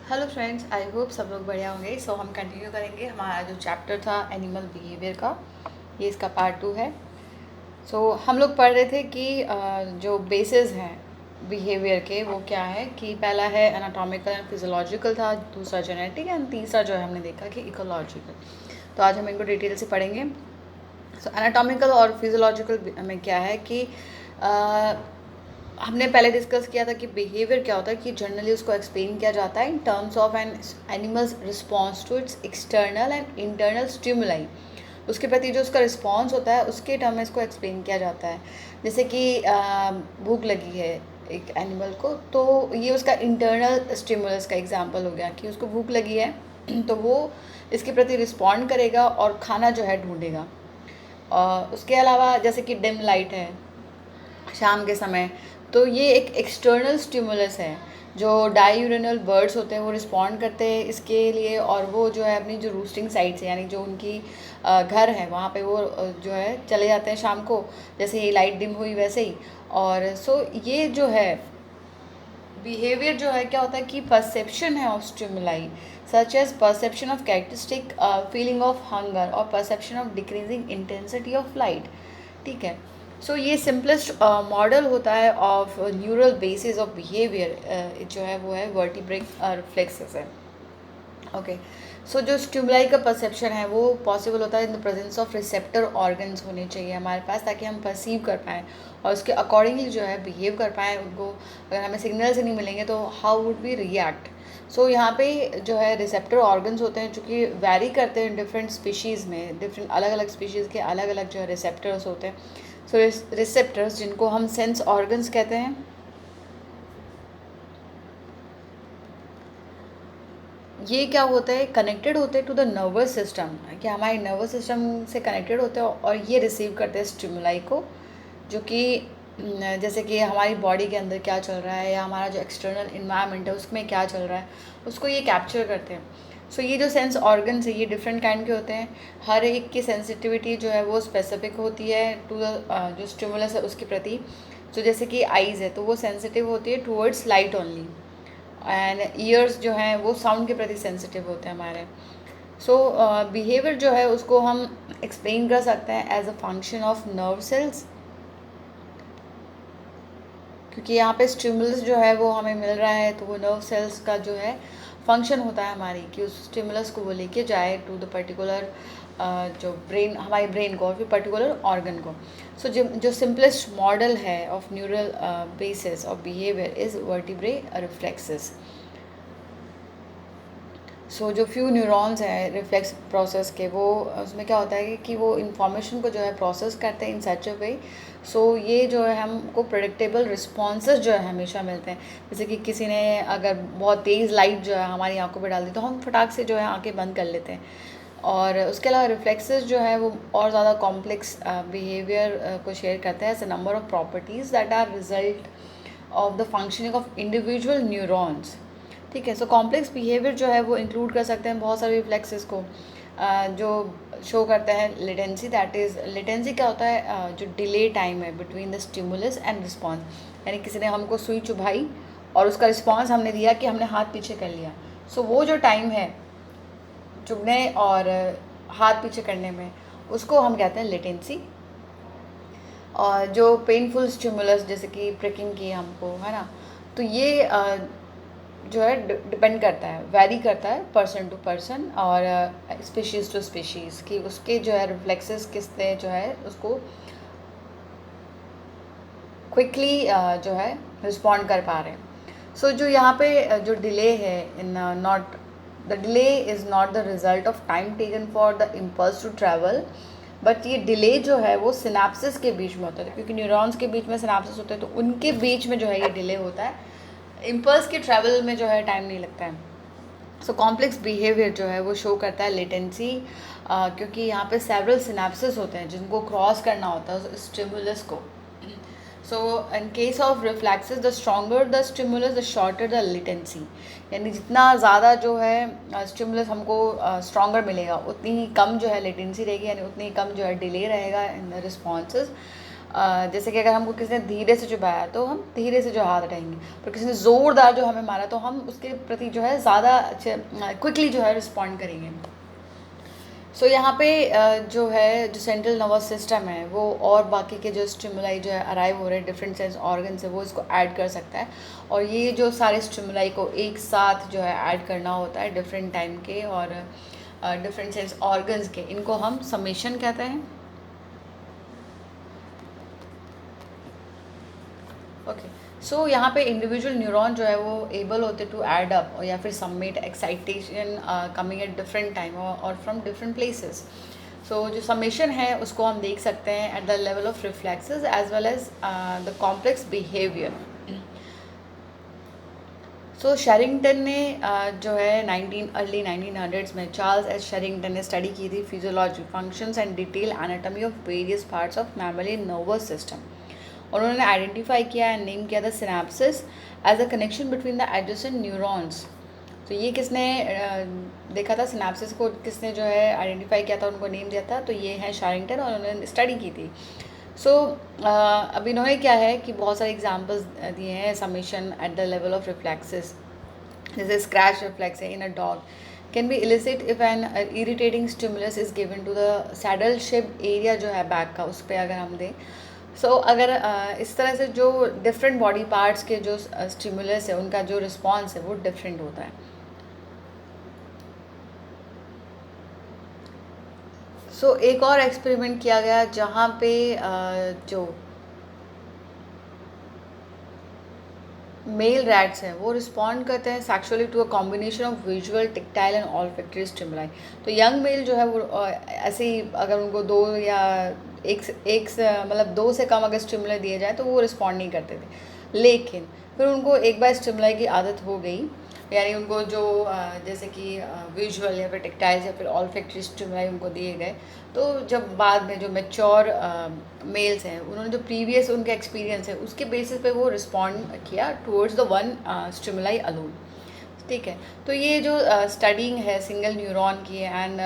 Hello friends, I hope सब लोग बढ़िया होंगे। हम कंटिन्यू करेंगे हमारा जो चैप्टर था एनिमल बिहेवियर का। ये इसका पार्ट 2 है। हम लोग पढ़ रहे थे कि जो बेसिस हैं बिहेवियर के वो क्या है कि पहला है एनाटॉमिकल एंड फिजियोलॉजिकल था, दूसरा जेनेटिक एंड तीसरा जो है हमने देखा कि इकोलॉजिकल। तो आज हम इनको डिटेल से पढ़ेंगे। एनाटॉमिकल और फिजियोलॉजिकल में क्या है कि हमने पहले डिस्कस किया था कि बिहेवियर क्या होता है, कि जनरली उसको एक्सप्लेन किया जाता है in terms of an animals response to its external and internal stimuli. उसके प्रति जो उसका रिस्पॉन्स होता है उसके टर्म में इसको एक्सप्लेन किया जाता है। जैसे कि भूख लगी है एक एनिमल को, तो ये उसका इंटरनल स्टिमुलस का एग्जांपल हो गया कि उसको भूख लगी है तो वो इसके प्रति रिस्पॉन्ड करेगा और खाना जो है ढूंढेगा। उसके अलावा जैसे कि डिम लाइट है शाम के समय, तो ये एक एक्सटर्नल स्टिमुलस है। जो डायूरिनल बर्ड्स होते हैं वो रिस्पॉन्ड करते हैं इसके लिए, और वो जो है अपनी जो रूस्टिंग साइट्स है यानी जो उनकी घर है वहाँ पे वो जो है चले जाते हैं शाम को, जैसे ही लाइट डिम हुई वैसे ही। और ये जो है बिहेवियर जो है क्या होता है कि परसेप्शन है of stimuli, such as perception of characteristic feeling of hunger और perception of decreasing intensity of light. ठीक है। ये सिंपलेस्ट मॉडल होता है of neural basis of behaviour जो है वो है वर्टिब्रिक रिफ्लेक्सेस है। ओके। जो स्टिमुलाई का परसेप्शन है वो पॉसिबल होता है in the presence of receptor organs होने चाहिए हमारे पास, ताकि हम परसीव कर पाएँ और उसके अकॉर्डिंगली जो है बिहेव कर पाएँ। उनको अगर हमें सिग्नल्स नहीं मिलेंगे तो हाउ वुड वी रिएक्ट। यहाँ पे जो है रिसेप्टर ऑर्गन्स होते हैं जो कि वैरी करते हैं डिफरेंट स्पीशीज़ में, डिफरेंट अलग अलग स्पीशीज़ के अलग अलग जो है रिसेप्टर्स होते हैं। रिसेप्टर्स जिनको हम सेंस ऑर्गन्स कहते हैं, ये क्या होता है कनेक्टेड होते हैं टू द नर्वस सिस्टम, कि हमारे नर्वस सिस्टम से कनेक्टेड होते हैं और ये रिसीव करते हैं स्टिमुलाई को, जो कि जैसे कि हमारी बॉडी के अंदर क्या चल रहा है या हमारा जो एक्सटर्नल इन्वायरमेंट है उसमें क्या चल रहा है उसको ये कैप्चर करते हैं। ये जो सेंस ऑर्गन्स है ये डिफरेंट काइंड के होते हैं। हर एक की सेंसिटिविटी जो है वो स्पेसिफिक होती है टू द जो स्टिमुलस है उसके प्रति। जैसे कि आइज़ है तो वो सेंसिटिव होती है towards light only, and years जो हैं वो साउंड के प्रति सेंसिटिव होते हैं हमारे। बिहेवियर जो है उसको हम एक्सप्लेन कर सकते हैं as a function of nerve cells, क्योंकि यहाँ पे स्टिमुलस जो है वो हमें मिल रहा है तो वो नर्व सेल्स का जो है फंक्शन होता है हमारी, कि उस स्टिमुलस को वो लेके जाए टू द पर्टिकुलर जो ब्रेन, हमारे ब्रेन को और फिर पर्टिकुलर ऑर्गन को। जो सिंपलेस्ट मॉडल है of neural basis of behaviour is vertebrae reflexes. जो फ्यू न्यूरॉन्स हैं रिफ्लेक्स प्रोसेस के, वो उसमें क्या होता है कि वो इन्फॉर्मेशन को जो है प्रोसेस करते हैं इन सच अ वे। ये जो है हमको प्रेडिक्टेबल रिस्पॉन्सेज जो है हमेशा मिलते हैं। जैसे कि किसी ने अगर बहुत तेज़ लाइट जो है हमारी आंखों पे डाल दी तो हम फटाक से जो है आंखें बंद कर लेते हैं। और उसके अलावा रिफ्लेक्सेस जो है वो और ज़्यादा कॉम्प्लेक्स बिहेवियर को शेयर करते हैं as a number of properties that are result of the functioning of individual neurons. ठीक है। कॉम्प्लेक्स बिहेवियर जो है वो इंक्लूड कर सकते हैं बहुत सारे रिफ्लेक्सेस को जो शो करते हैं लेटेंसी। दैट इज़ लेटेंसी क्या होता है, जो डिले टाइम है between the stimulus and response. यानी किसी ने हमको सुई चुभाई और उसका रिस्पॉन्स हमने दिया कि हमने हाथ पीछे कर लिया। वो जो टाइम है चुभने और हाथ पीछे करने में, उसको हम कहते हैं लेटेंसी। और जो पेनफुल स्टिमुलस जैसे कि प्रिकिंग की हमको, है ना, तो ये जो है डिपेंड करता है, वैरी करता है पर्सन टू पर्सन और स्पीशीज़ टू स्पीशीज़, कि उसके जो है रिफ्लेक्सेस किसने जो है उसको क्विकली जो है रिस्पॉन्ड कर पा रहे हैं। जो यहाँ पे जो डिले है in not the delay is not the result of time taken for the impulse to travel, but ये डिले जो है वो सिनेप्सिस के बीच में होता है, क्योंकि न्यूरॉन्स के बीच में सिनेप्सिस होते हैं तो उनके बीच में जो है ये डिले होता है। इम्पल्स के ट्रैवल में जो है टाइम नहीं लगता है। कॉम्प्लेक्स बिहेवियर जो है वो शो करता है लेटेंसी, क्योंकि यहाँ पे सेवरल सिनेप्सिस होते हैं जिनको क्रॉस करना होता है स्टिमुलस को। In case of reflexes the stronger the stimulus the shorter the latency, यानी जितना ज़्यादा जो है स्टिमुलस हमको स्ट्रॉन्गर मिलेगा उतनी ही कम जो है लेटेंसी रहेगी, यानी उतनी ही कम जो है डिले रहेगा इन द रिस्पॉन्सेज। जैसे कि अगर हमको किसी ने धीरे से चुभाया तो हम धीरे से जो हाथ हटाएंगे, पर किसी ने ज़ोरदार जो हमें मारा तो हम उसके प्रति जो है ज़्यादा क्विकली जो है रिस्पॉन्ड करेंगे। सो यहाँ पे जो है जो सेंट्रल नर्वस सिस्टम है वो और बाकी के जो स्टिमुलाई जो है अराइव हो रहे हैं डिफरेंट सेंस ऑर्गन से, वो इसको ऐड कर सकता है। और ये जो सारे स्टिमुलाई को एक साथ जो है ऐड करना होता है डिफरेंट टाइम के और डिफरेंट सेंस ऑर्गन्स के, इनको हम समेशन कहते हैं। ओके, सो यहाँ पे इंडिविजुअल न्यूरॉन जो है वो एबल होते टू ऐड अप या फिर submit excitation coming at different time और फ्रॉम डिफरेंट प्लेसेस। सो जो समेशन है उसको हम देख सकते हैं at the level of reflexes as well as the complex behaviour. So Sherrington ने जो है अर्ली 1900s में चार्ल्स एस शेरिंगटन ने स्टडी की थी physiology functions and detail anatomy of various parts of mammalian nervous system. उन्होंने identify किया and name किया था synapses as a connection between the adjacent neurons. तो ये किसने देखा था, सिनेप्सिस को किसने जो है आइडेंटिफाई किया था, उनको नेम दिया था, तो ये है शेरिंगटन और उन्होंने स्टडी की थी। सो अब इन्होंने क्या है कि बहुत सारे एग्जांपल्स दिए हैं summation at the level of reflexes, जैसे स्क्रैच रिफ्लेक्स है in a dog can be elicit if an irritating stimulus is given to the saddle shape area जो है बैक का, उस पर अगर हम दें। सो अगर इस तरह से जो डिफरेंट बॉडी पार्ट्स के जो स्टिमुलस है उनका जो रिस्पॉन्स है वो डिफरेंट होता है। सो एक और एक्सपेरिमेंट किया गया जहाँ पे जो मेल रैट्स हैं वो रिस्पॉन्ड करते हैं sexually to a combination of visual tactile and olfactory stimuli. तो यंग मेल जो है वो ऐसे ही अगर उनको दो या एक मतलब दो से कम अगर स्टिमुलाई दिए जाए तो वो रिस्पॉन्ड नहीं करते थे, लेकिन फिर उनको एक बार स्टिमुलाई की आदत हो गई, यानी उनको जो जैसे कि विजुअल या फिर टेक्टाइल्स या फिर ऑल्फैक्टरी स्टिमुलाई उनको दिए गए, तो जब बाद में जो मैच्योर मेल्स हैं उन्होंने जो प्रीवियस उनका एक्सपीरियंस है उसके बेसिस पे वो रिस्पॉन्ड किया towards the one stimuli alone. ठीक है, तो ये जो स्टडिंग है सिंगल न्यूरॉन की and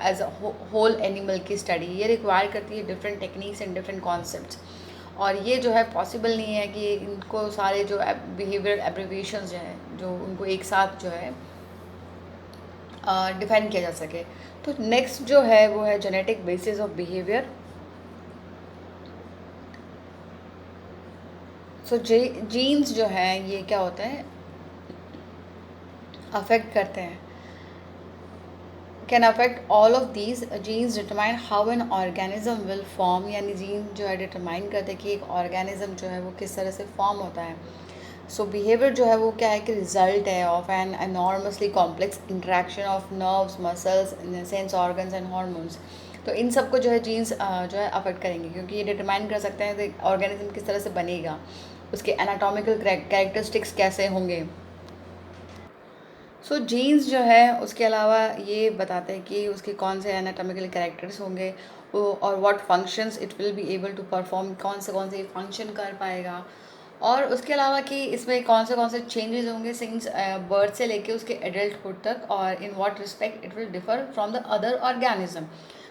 as a whole animal की स्टडी, ये रिक्वायर करती है different techniques and different concepts. और ये जो है पॉसिबल नहीं है कि इनको सारे जो बिहेवियर एब्रिविएशंस जो हैं जो उनको एक साथ जो है डिफाइन किया जा सके। तो नेक्स्ट जो है वो है genetic basis of behaviour. So genes जो हैं ये क्या होता है, अफेक्ट करते हैं, can affect all of these genes determine how an organism will form, यानी जीन जो है डिटरमाइन करते हैं कि एक ऑर्गेनिज्म जो है वो किस तरह से फॉर्म होता है। सो बिहेवियर जो है वो क्या है कि रिजल्ट है of an enormously complex interaction of nerves, muscles, sense organs and hormones. तो इन सबको जो है जीन्स जो है अफेक्ट करेंगे, क्योंकि ये डिटरमाइन कर सकते हैं कि ऑर्गेनिज्म किस तरह से बनेगा, उसके एनाटॉमिकल कैरेक्टरिस्टिक्स कैसे होंगे। सो जीन्स जो है उसके अलावा ये बताते हैं कि उसके कौन से एनाटॉमिकल कैरेक्टर्स होंगे और what functions it will be able to perform, कौन से फंक्शन कर पाएगा, और उसके अलावा कि इसमें कौन से चेंजेस होंगे सिंस बर्थ से लेके उसके एडल्टहुड तक, और in what respect it will differ from the other organism.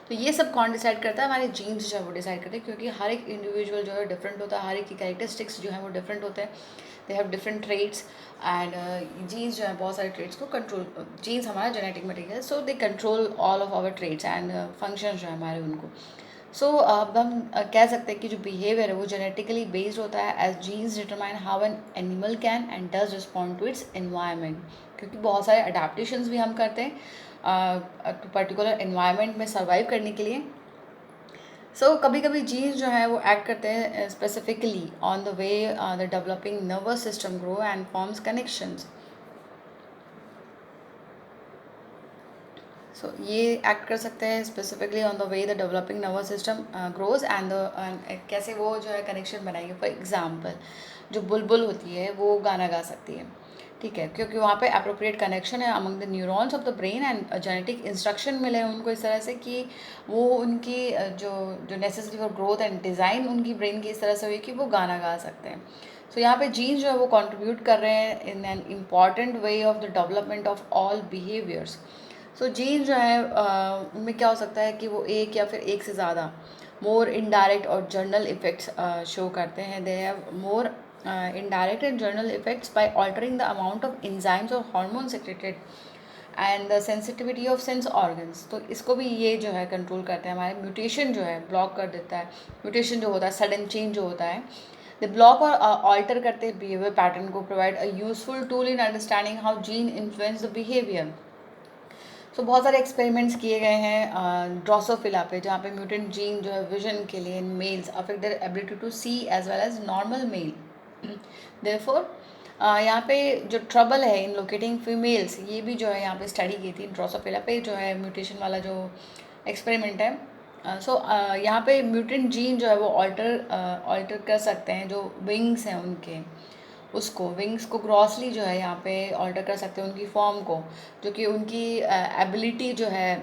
तो ये सब कौन डिसाइड करता है, हमारे जीन्स जो है वो डिसाइड करते हैं, क्योंकि हर एक इंडिविजुअल जो है डिफरेंट होता है, हर एक की कैरेक्टरिस्टिक्स जो है वो डिफरेंट होते हैं, they have different traits and genes जो है बहुत सारे ट्रेट्स को कंट्रोल, जीन्स हमारा जेनेटिक मटेरियल है, so they control all of our traits and function जो है हमारे उनको। सो अब हम कह सकते हैं कि जो बिहेवियर है वो जेनेटिकली बेस्ड होता है as genes determine how an animal can and does respond to its environment, क्योंकि बहुत सारे अडेप्टेशंस भी हम करते हैं पर्टिकुलर एनवायरनमेंट में सर्वाइव करने के लिए। सो कभी कभी जीन्स जो है वो एक्ट करते हैं specifically on the way the developing nervous system grow and forms connections. So ये एक्ट कर सकते हैं specifically on the way the developing nervous system grows and कैसे वो जो है कनेक्शन बनाएंगे। फॉर एग्जांपल जो बुलबुल होती है वो गाना गा सकती है, ठीक है, क्योंकि वहाँ पे अप्रोप्रिएट कनेक्शन है among the neurons of the brain and genetic instruction मिले हैं उनको इस तरह से कि वो उनकी जो necessary for growth and design उनकी ब्रेन की इस तरह से हुई कि वो गाना गा सकते हैं। सो यहाँ पे जीन्स जो है वो कंट्रीब्यूट कर रहे हैं in an important way of the development of all behaviours. So gene जो है उनमें क्या हो सकता है कि वो एक या फिर एक से ज़्यादा मोर इनडायरेक्ट और जर्नल इफेक्ट्स शो करते हैं. They have more indirect and journal effects by altering the amount of enzymes or hormones secreted and the sensitivity of sense organs. तो इसको भी ये जो है कंट्रोल करते हैं. हमारे म्यूटेशन जो है ब्लॉक कर देता है. म्यूटेशन जो होता है, सडन चेंज जो होता है, द ब्लॉक और ऑल्टर करते हैं बिहेवियर पैटर्न को. Provide a useful tool in understanding how gene influence the behaviour. So बहुत सारे एक्सपेरिमेंट्स किए गए हैं ड्रोसोफिला पे, जहाँ पे म्यूटेंट जीन जो है विजन के लिए in males affect their ability to see as well as normal male. Therefore यहाँ पे जो ट्रबल है इन लोकेटिंग फीमेल्स, ये भी जो है यहाँ पे स्टडी की थी ड्रोसोफिला पे, जो है म्यूटेशन वाला जो एक्सपेरिमेंट है. सो यहाँ पे म्यूटेंट जीन जो है वो ऑल्टर कर सकते हैं जो विंग्स हैं उनके, उसको विंग्स को ग्रॉसली जो है यहाँ पे ऑल्टर कर सकते हैं उनकी फॉर्म को, जो कि उनकी एबिलिटी जो है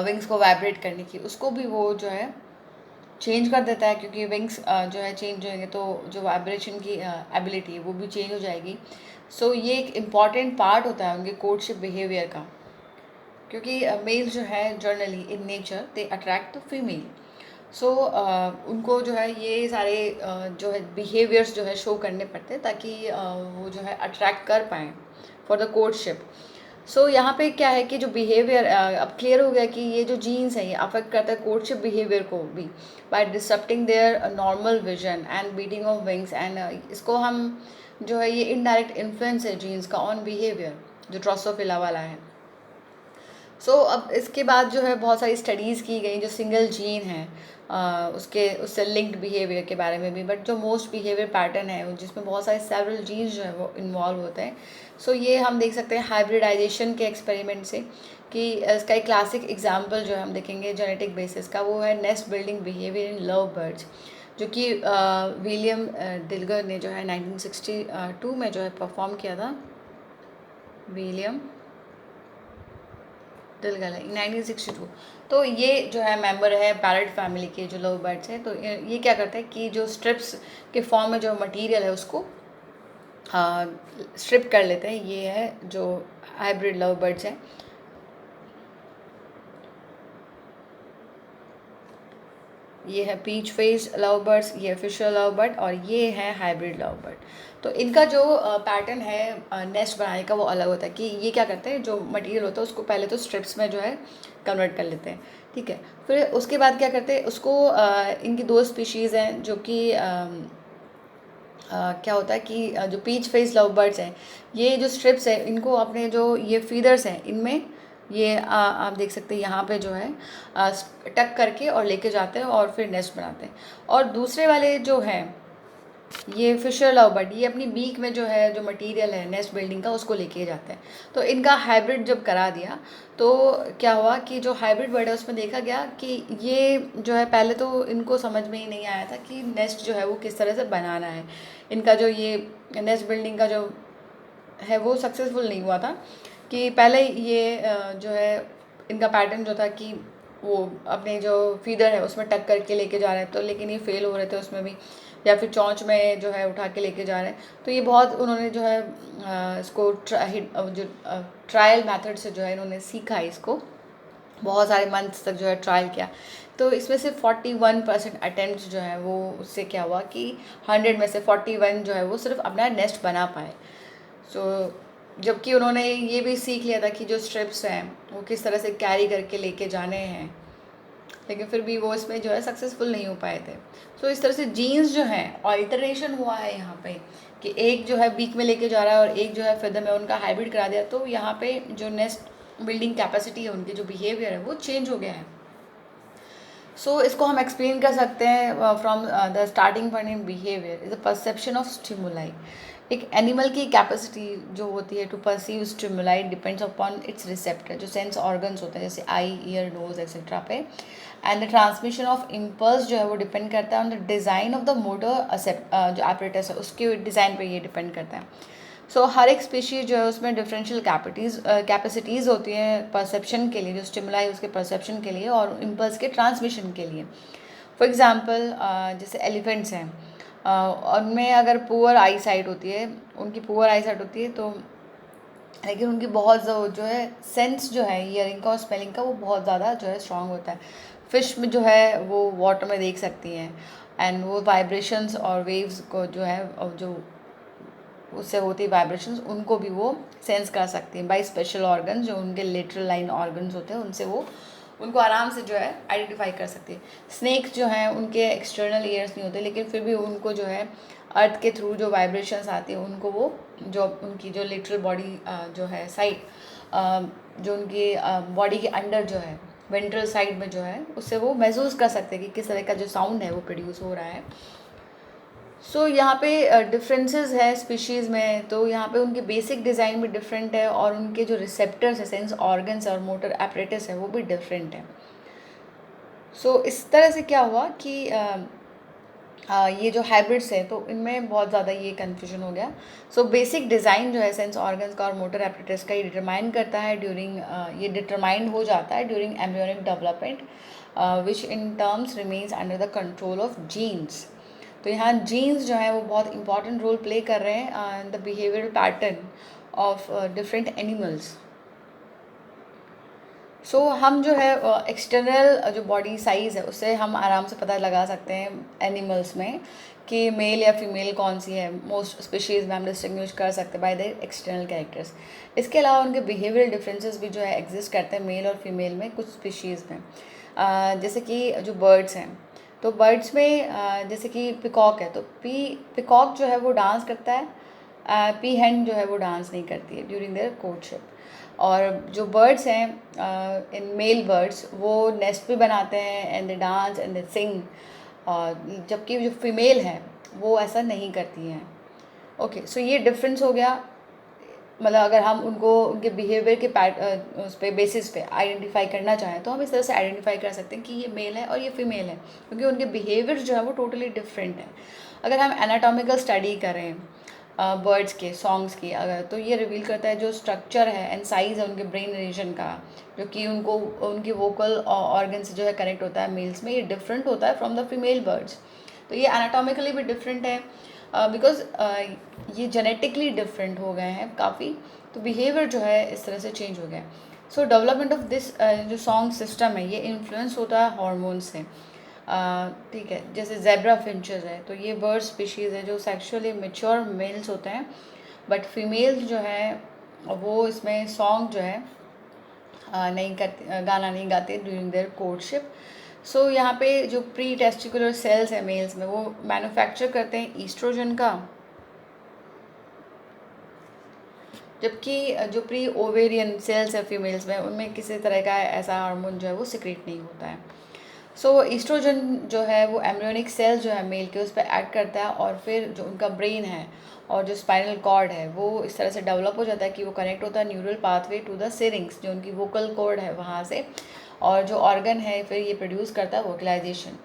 विंग्स को वाइब्रेट करने की, उसको भी वो जो है चेंज कर देता है. क्योंकि विंग्स जो है चेंज होंगे तो जो वाइब्रेशन की एबिलिटी है वो भी चेंज हो जाएगी. सो ये एक इम्पॉर्टेंट पार्ट होता है उनके कोर्टशिप बिहेवियर का, क्योंकि मेल जो है generally in nature they attract the female. So उनको जो है ये सारे जो है बिहेवियर्स जो है शो करने पड़ते हैं ताकि वो जो है अट्रैक्ट कर पाएँ फॉर द कोर्टशिप. सो यहाँ पे क्या है कि जो बिहेवियर अब क्लियर हो गया कि ये जो जीन्स हैं ये अफेक्ट करता है कोर्टशिप बिहेवियर को भी by disrupting their normal vision and beating of wings. And इसको हम जो है ये इनडायरेक्ट इन्फ्लुएंस है जीन्स का ऑन बिहेवियर जो ड्रोसोफिला वाला है. सो अब इसके बाद जो है बहुत सारी स्टडीज़ की गई जो सिंगल जीन है उससे लिंक्ड बिहेवियर के बारे में भी, बट जो मोस्ट बिहेवियर पैटर्न है जिसमें बहुत सारे सेवरल जीन्स जो है वो इन्वॉल्व होते हैं. सो ये हम देख सकते हैं हाइब्रिडाइजेशन के एक्सपेरिमेंट से कि इसका एक क्लासिक एग्जांपल जो है हम देखेंगे जेनेटिक बेसिस का, वो है nest building behaviour in love birds, जो कि विलियम डिलगर ने जो है 1962 में जो है परफॉर्म किया था. विलियम डिलगर 1962. तो ये जो है मेंबर है पैरट फैमिली के जो लव बर्ड्स हैं. तो ये क्या करते हैं कि जो स्ट्रिप्स के फॉर्म में जो मटेरियल है उसको स्ट्रिप कर लेते हैं. ये है जो हाइब्रिड लव बर्ड्स हैं. ये है पीच फेस लव बर्ड्स, ये फिशर लव बर्ड और ये है हाइब्रिड लव बर्ड. तो इनका जो पैटर्न है नेस्ट बनाने का वो अलग होता है कि ये क्या करते हैं, जो मटेरियल होता है उसको पहले तो स्ट्रिप्स में जो है कन्वर्ट कर लेते हैं. ठीक है, फिर उसके बाद क्या करते हैं उसको इनकी दो स्पीशीज़ हैं जो कि क्या होता है कि जो पीच फेस लव बर्ड्स हैं, ये जो स्ट्रिप्स है इनको अपने जो ये फीदर्स हैं इनमें ये आप देख सकते हैं यहाँ पे जो है टक करके और लेके जाते हैं और फिर नेस्ट बनाते हैं. और दूसरे वाले जो हैं ये फिशर लव बर्ड, ये अपनी बीक में जो है जो मटेरियल है नेस्ट बिल्डिंग का उसको लेके जाते हैं. तो इनका हाइब्रिड जब करा दिया तो क्या हुआ कि जो हाइब्रिड बर्ड है उसमें देखा गया कि ये जो है पहले तो इनको समझ में ही नहीं आया था कि नेस्ट जो है वो किस तरह से बनाना है. इनका जो ये नेस्ट बिल्डिंग का जो है वो सक्सेसफुल नहीं हुआ था कि पहले ये जो है इनका पैटर्न जो था कि वो अपने जो फीदर है उसमें टक करके लेके जा रहे हैं, तो लेकिन ये फेल हो रहे थे उसमें भी, या फिर चोंच में जो है उठा के लेके जा रहे हैं. तो ये बहुत उन्होंने जो है इसको जो ट्रायल मेथड से जो है इन्होंने सीखा, इसको बहुत सारे मंथ्स तक जो है ट्रायल किया. तो इसमें से 41% अटेम्प्ट जो है वो उससे क्या हुआ कि 100 में से 41 जो है वो सिर्फ अपना नेस्ट बना पाए. सो जबकि उन्होंने ये भी सीख लिया था कि जो स्ट्रिप्स हैं वो किस तरह से कैरी करके लेके जाने हैं, लेकिन फिर भी वो इसमें जो है सक्सेसफुल नहीं हो पाए थे. सो इस तरह से जीन्स जो हैं ऑल्टरेशन हुआ है यहाँ पे कि एक जो है बीक में लेके जा रहा है और एक जो है फेदर में, उनका हाइब्रिड करा दिया. तो यहाँ पे जो नेस्ट बिल्डिंग कैपेसिटी है उनकी जो बिहेवियर है वो चेंज हो गया है. सो इसको हम एक्सप्लेन कर सकते हैं from the starting point in behaviour is the perception of stimuli. एक एनिमल की कैपेसिटी जो होती है to perceive stimuli depends upon its receptor, जो सेंस ऑर्गन्स होते हैं जैसे आई, ईयर, नोज एक्सेट्रा पे. And the transmission of impulse जो है वो डिपेंड करता है on the design of the motor जो एपरेटस है उसके डिज़ाइन पे ये डिपेंड करता है. सो हर एक स्पीशीज़ जो है उसमें डिफरेंशियल कैपेसिटीज़ होती हैं परसेप्शन के लिए, जो स्टिमुलाई उसके परसेप्शन के लिए और इम्पल्स के ट्रांसमिशन के लिए. फॉर एग्जांपल जैसे एलिफेंट्स हैं, उनमें अगर पुअर आई साइट होती है, उनकी पुअर आई साइट होती है तो लेकिन उनकी बहुत जो है सेंस जो है हियरिंग का और स्मेलिंग का वो बहुत ज़्यादा जो है स्ट्रॉन्ग होता है. फिश में जो है वो वाटर में देख सकती हैं, एंड वो वाइब्रेशंस और वेव्स को जो है, और जो उससे होती वाइब्रेशंस, उनको भी वो सेंस कर सकती हैं बाई स्पेशल ऑर्गन, जो उनके लेटरल लाइन ऑर्गन्स होते हैं, उनसे वो उनको आराम से जो है आइडेंटिफाई कर सकती है। स्नेक्स जो हैं उनके एक्सटर्नल ईयर्स नहीं होते, लेकिन फिर भी उनको जो है अर्थ के थ्रू जो वाइब्रेशंस आती हैं उनको वो जो उनकी जो लिटरल बॉडी जो है साइड, जो उनकी बॉडी के अंडर जो है वेंट्रल साइड में जो है, उससे वो महसूस कर सकते हैं कि किस तरह का जो साउंड है वो प्रोड्यूस हो रहा है। सो यहाँ पे डिफरेंसेस है स्पीशीज़ में, तो यहाँ पे उनके बेसिक डिज़ाइन भी डिफरेंट है, और उनके जो रिसेप्टर्स है, सेंस ऑर्गन्स और मोटर एपरेटस है, वो भी डिफरेंट है। सो इस तरह से क्या हुआ कि ये जो हाइब्रिड्स हैं तो इनमें बहुत ज़्यादा ये कन्फ्यूजन हो गया। सो बेसिक डिज़ाइन जो है सेंस ऑर्गन्स का और मोटर एपरेटस का, ये डिटरमाइन करता है ड्यूरिंग, ये डिटरमाइंड हो जाता है during embryonic development, which in terms remains under the control of genes. तो यहाँ जीन्स जो है वो बहुत इंपॉर्टेंट रोल प्ले कर रहे हैं in the behavioural pattern of different animals. So हम जो है एक्सटर्नल जो बॉडी साइज़ है उससे हम आराम से पता लगा सकते हैं एनिमल्स में कि मेल या फीमेल कौन सी है। मोस्ट स्पीशीज़ में हम डिस्टिंग्विश कर सकते हैं बाय द एक्सटर्नल कैरेक्टर्स। इसके अलावा उनके बिहेवियरल डिफरेंसेस भी जो है एग्जिस्ट करते हैं मेल और फीमेल में कुछ स्पीशीज़ में। जैसे कि जो बर्ड्स हैं, तो बर्ड्स में जैसे कि पिकॉक है, तो पिकॉक जो है वो डांस करता है, पी हैन जो है वो डांस नहीं करती है ड्यूरिंग देयर कोर्टशिप। और जो बर्ड्स हैं इन मेल बर्ड्स, वो नेस्ट भी बनाते हैं and they dance and they sing, जबकि जो फीमेल है वो ऐसा नहीं करती हैं। ओके, सो ये डिफरेंस हो गया। मतलब अगर हम उनको उनके बिहेवियर के उस पे बेसिस पे आइडेंटिफाई करना चाहें तो हम इस तरह से आइडेंटिफाई कर सकते हैं कि ये मेल है और ये फीमेल है, क्योंकि उनके बिहेवियर जो है वो टोटली डिफरेंट है। अगर हम एनाटॉमिकल स्टडी करें बर्ड्स के सॉन्ग्स की अगर, तो ये रिवील करता है जो स्ट्रक्चर है एंड साइज़ है उनके ब्रेन रीजन का, जो कि उनको उनकी वोकल ऑर्गन से जो है कनेक्ट होता है मेल्स में, ये डिफरेंट होता है फ्रॉम द फीमेल बर्ड्स। तो ये एनाटॉमिकली भी डिफरेंट है बिकॉज ये जेनेटिकली डिफरेंट हो गए हैं काफ़ी, तो बिहेवियर जो है इस तरह से चेंज हो गया है। सो डेवलपमेंट ऑफ दिस जो सॉन्ग सिस्टम है ये इन्फ्लुएंस होता है हार्मोन से। ठीक है, जैसे जेब्रा फिंचेस है, तो ये बर्ड स्पीशीज़ है जो सेक्सुअली मेच्योर मेल्स होते हैं, बट फीमेल्स जो है वो इसमें सॉन्ग जो है नहीं करते, गाना नहीं गाते ड्यूरिंग देयर कोर्टशिप। सो यहाँ पे जो प्री टेस्टिकुलर सेल्स है मेल्स में, वो मैन्युफैक्चर करते हैं ईस्ट्रोजन का, जबकि जो प्री ओवेरियन सेल्स है फीमेल्स में, उनमें किसी तरह का ऐसा हार्मोन जो है वो सिक्रेट नहीं होता है। सो ईस्ट्रोजन जो है वो एम्ब्रियोनिक सेल्स जो है मेल के उस पर ऐड करता है, और फिर जो उनका ब्रेन है और जो स्पाइनल कॉर्ड है वो इस तरह से डेवलप हो जाता है कि वो कनेक्ट होता है न्यूरल पाथवे टू द सिरिंग्स, जो उनकी वोकल कॉर्ड है वहाँ से, और जो ऑर्गन है फिर ये प्रोड्यूस करता है वोकलाइजेशन।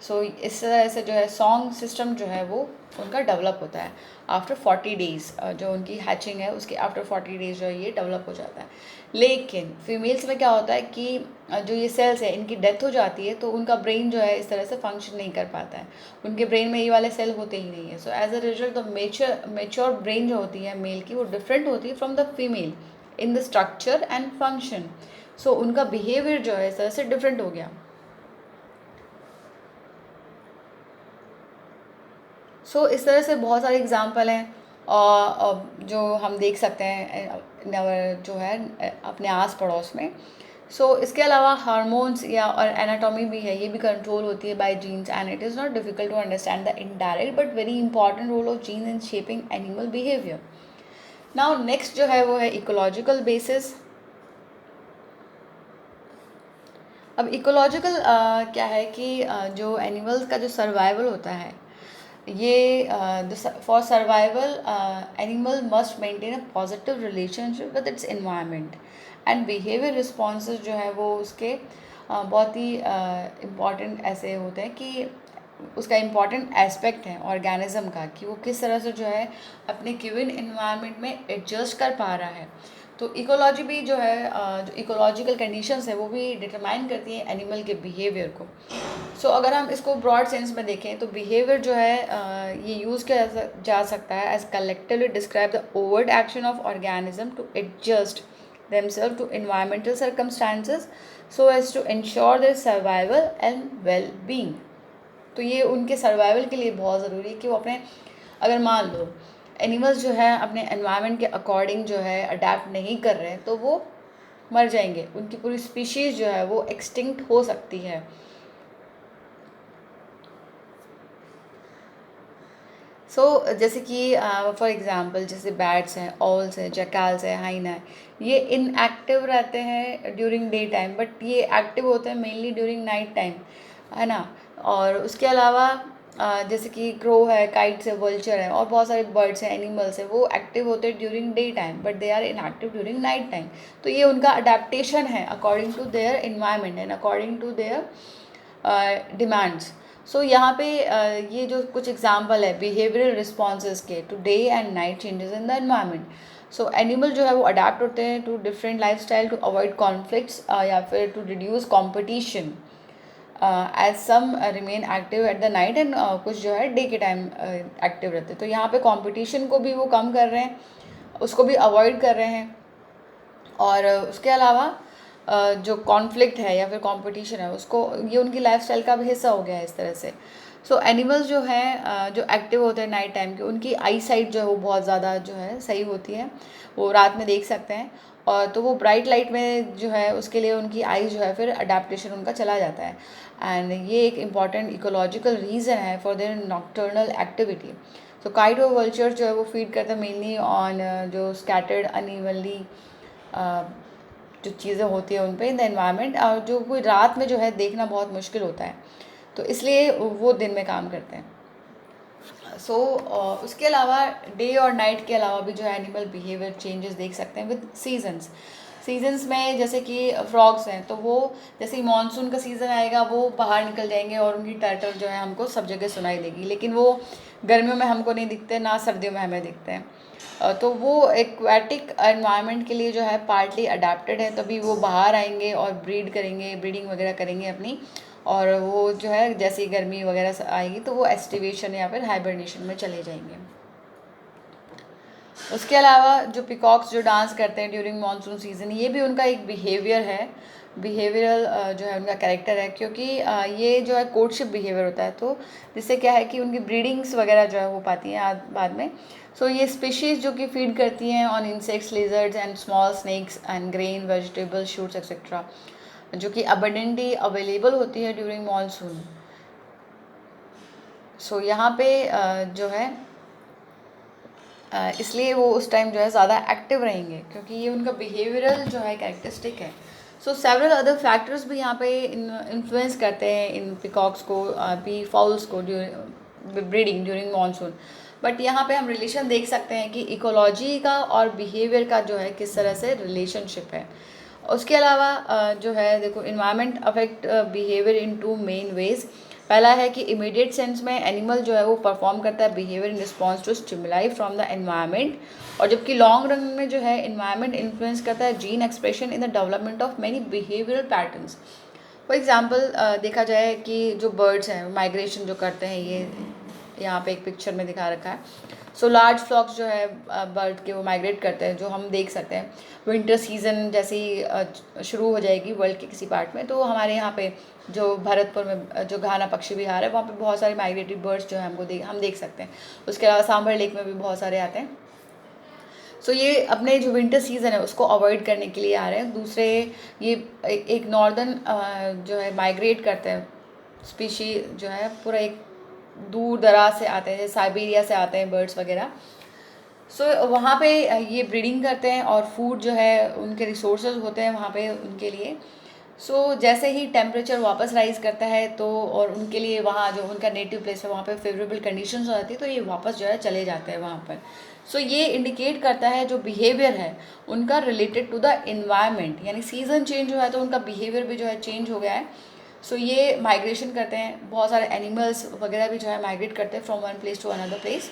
सो इस तरह से जो है सॉन्ग सिस्टम जो है वो उनका डेवलप होता है आफ्टर 40 डेज़, जो उनकी हैचिंग है उसके आफ्टर 40 डेज़ जो है ये डेवलप हो जाता है। लेकिन फीमेल्स में क्या होता है कि जो ये सेल्स है इनकी डेथ हो जाती है, तो उनका ब्रेन जो है इस तरह से फंक्शन नहीं कर पाता है, उनके ब्रेन में ये वाले सेल होते ही नहीं है। So as a result the mature brain जो होती है मेल की, वो डिफरेंट होती है from the female in the structure and function. So उनका बिहेवियर जो है इस तरह से डिफरेंट हो गया। सो इस तरह से बहुत सारे एग्जाम्पल हैं जो हम देख सकते हैं जो है अपने आस पड़ोस में। सो इसके अलावा हार्मोन्स या और एनाटॉमी भी है, ये भी कंट्रोल होती है by genes, and it is not difficult to understand the indirect but very important role of genes in shaping animal behaviour. Now next जो है वो है इकोलॉजिकल बेसिस। अब इकोलॉजिकल क्या है कि जो एनिमल्स का जो सर्वाइवल होता है, ये for survival animal must maintain a positive relationship with its environment, and behaviour responses जो है वो उसके बहुत ही इम्पॉर्टेंट ऐसे होते हैं कि उसका इम्पॉर्टेंट एस्पेक्ट है ऑर्गेनिज्म का, कि वो किस तरह से जो है अपने गिवन इन्वायरमेंट में एडजस्ट कर पा रहा है। तो इकोलॉजी भी जो है जो इकोलॉजिकल कंडीशंस है वो भी डिटरमाइन करती हैं एनिमल के बिहेवियर को। सो अगर हम इसको ब्रॉड सेंस में देखें तो बिहेवियर जो है ये यूज़ किया जा सकता है as collectively describe the overt action of organism to adjust themselves to environmental circumstances so as to ensure their survival and well-being। तो ये उनके सर्वाइवल के लिए बहुत ज़रूरी है कि वो अपने, अगर मान लो एनिमल्स जो है अपने एनवायरनमेंट के अकॉर्डिंग जो है अडेप्ट नहीं कर रहे हैं तो वो मर जाएंगे, उनकी पूरी स्पीशीज़ जो है वो एक्सटिंक्ट हो सकती है। जैसे कि फॉर एग्ज़ाम्पल जैसे बैट्स हैं, ऑल्स हैं, जैकाल्स हैं, हाइना है, ये इनएक्टिव रहते हैं ड्यूरिंग डे टाइम, बट ये एक्टिव होते हैं मेनली ड्यूरिंग नाइट टाइम, है ना। और उसके अलावा जैसे कि क्रो है, काइट्स है, वल्चर है और बहुत सारे बर्ड्स हैं, एनिमल्स हैं, वो एक्टिव होते हैं during day time but they are inactive during night time. तो ये उनका अडेप्टेशन है according to their environment and according to their demands. यहाँ पे ये जो कुछ एग्जाम्पल है बिहेवियरल रिस्पॉन्सेज के to day and night changes in the environment. Animal जो है वो अडेप्ट होते हैं to different life style to avoid conflicts या फिर to reduce competition as some remain active at the night and कुछ जो है डे के टाइम एक्टिव रहते हैं। तो यहाँ पे कॉम्पिटिशन को भी वो कम कर रहे हैं, उसको भी अवॉइड कर रहे हैं। और उसके अलावा जो कॉन्फ्लिक्ट है या फिर कंपटीशन है उसको, ये उनकी लाइफस्टाइल का भी हिस्सा हो गया है इस तरह से। एनिमल्स जो हैं जो एक्टिव होते हैं नाइट टाइम के, उनकी आई साइट जो है वो बहुत ज़्यादा जो है सही होती है, वो रात में देख सकते हैं। और तो वो ब्राइट लाइट में जो है उसके लिए उनकी आई जो है फिर अडेप्टेशन उनका चला जाता है। एंड ये एक इम्पॉर्टेंट इकोलॉजिकल रीज़न है for their nocturnal activity. Kite और वल्चर जो है वो फीड करते हैं मेनली ऑन जो स्कैटर्ड अनइवनली जो चीज़ें होती है उन पे इन द एनवायरनमेंट, और जो कोई रात में जो है देखना बहुत मुश्किल होता है, तो इसलिए वो दिन में काम करते हैं। उसके अलावा डे और नाइट के अलावा भी जो है एनिमल बिहेवियर चेंजेस देख सकते हैं विद सीजन्स में। जैसे कि फ्रॉग्स हैं तो वो जैसे ही मानसून का सीज़न आएगा वो बाहर निकल जाएंगे और उनकी टर्टल जो है हमको सब जगह सुनाई देगी, लेकिन वो गर्मियों में हमको नहीं दिखते, ना सर्दियों में हमें दिखते हैं। तो वो एक्वेटिक एनवायरनमेंट के लिए जो है पार्टली अडेप्टेड है, तभी वो बाहर आएंगे और ब्रीडिंग वगैरह करेंगे अपनी। और वो जो है जैसे ही गर्मी वगैरह आएगी तो वो एस्टिवेशन या फिर हाइबरनेशन में चले जाएंगे। उसके अलावा जो पिकॉक्स जो डांस करते हैं ड्यूरिंग मानसून सीज़न, ये भी उनका एक बिहेवियर है, बिहेवियरल जो है उनका कैरेक्टर है, क्योंकि ये जो है कोर्टशिप बिहेवियर होता है, तो जिससे क्या है कि उनकी ब्रीडिंग्स वगैरह जो है हो पाती हैं बाद में। ये स्पीशीज़ जो कि फीड करती हैं on insects, lizards and small snakes and grain, vegetables, shoots etcetera, जो कि अबंडेंटली अवेलेबल होती है ड्यूरिंग मानसून। यहाँ पे जो है इसलिए वो उस टाइम जो है ज़्यादा एक्टिव रहेंगे क्योंकि ये उनका बिहेवियरल जो है कैरेक्टरिस्टिक है। सेवरल अदर फैक्टर्स भी यहाँ पे इन्फ्लुएंस करते हैं इन पिकॉक्स को, बी फाउल्स को ब्रीडिंग ड्यूरिंग मानसून। बट यहाँ पे हम रिलेशन देख सकते हैं कि इकोलॉजी का और बिहेवियर का जो है किस तरह से रिलेशनशिप है। उसके अलावा जो है देखो, environment affect behaviour in two main ways. पहला है कि इमीडिएट सेंस में एनिमल जो है वो परफॉर्म करता है behaviour in response to stimuli from the environment, और जबकि लॉन्ग रन में जो है इन्वायरमेंट इन्फ्लुएंस करता है gene expression in the development of many behavioural patterns. For example देखा जाए कि जो बर्ड्स हैं माइग्रेशन जो करते हैं, ये यहाँ पे एक पिक्चर में दिखा रखा है। लार्ज फ्लॉक्स जो है बर्ड के वो माइग्रेट करते हैं, जो हम देख सकते हैं। विंटर सीज़न जैसे ही शुरू हो जाएगी वर्ल्ड के किसी पार्ट में, तो हमारे यहाँ पे जो भरतपुर में जो घाना पक्षी विहार है वहाँ पे बहुत सारे माइग्रेटरी बर्ड्स जो है हम देख सकते हैं। उसके अलावा सांभर लेक में भी बहुत सारे आते हैं। ये अपने जो विंटर सीज़न है उसको अवॉइड करने के लिए आ रहे हैं। दूसरे ये एक नॉर्दर्न जो है माइग्रेट करते हैं स्पीशी जो है, पूरा एक दूर दराज से आते हैं, साइबेरिया से आते हैं बर्ड्स वगैरह। वहाँ पे ये ब्रीडिंग करते हैं और फूड जो है उनके रिसोर्सेज होते हैं वहाँ पे उनके लिए। जैसे ही टेम्परेचर वापस राइज़ करता है तो और उनके लिए वहाँ जो उनका नेटिव प्लेस है वहाँ पे फेवरेबल कंडीशंस हो जाती है, तो ये वापस जो है चले जाते हैं वहाँ पर। ये इंडिकेट करता है जो बिहेवियर है उनका रिलेटेड टू द इन्वायरमेंट, यानी सीज़न चेंज हुआ है तो उनका बिहेवियर भी जो है चेंज हो गया है। ये माइग्रेशन करते हैं, बहुत सारे एनिमल्स वगैरह भी जो है माइग्रेट करते हैं from one place to another place.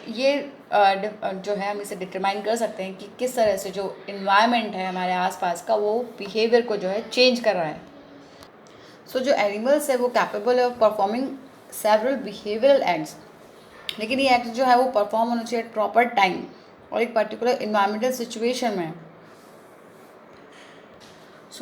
ये जो है हम इसे डिटरमाइन कर सकते हैं कि किस तरह से जो इन्वायरमेंट है हमारे आसपास का वो बिहेवियर को जो है चेंज कर रहा है। जो एनिमल्स है वो कैपेबल है of performing several behavioural acts, लेकिन ये एक्ट जो है वो परफॉर्म होना चाहिए प्रॉपर टाइम और एक पर्टिकुलर इन्वायरमेंटल सिचुएशन में।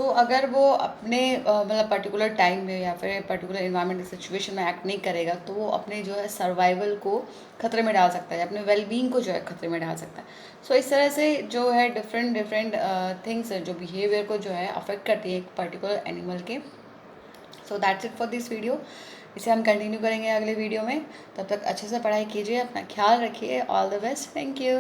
अगर वो अपने मतलब पर्टिकुलर टाइम में या फिर पर्टिकुलर इन्वायरमेंटल सिचुएशन में एक्ट नहीं करेगा तो वो अपने जो है सर्वाइवल को खतरे में डाल सकता है, अपने वेलबींग को जो है खतरे में डाल सकता है। इस तरह से जो है डिफरेंट डिफरेंट थिंग्स जो बिहेवियर को जो है अफेक्ट करती है एक पर्टिकुलर एनिमल के। That's it for this video. इसे हम कंटिन्यू करेंगे अगले वीडियो में। तब तक अच्छे से पढ़ाई कीजिए, अपना ख्याल रखिए। All the best. Thank you.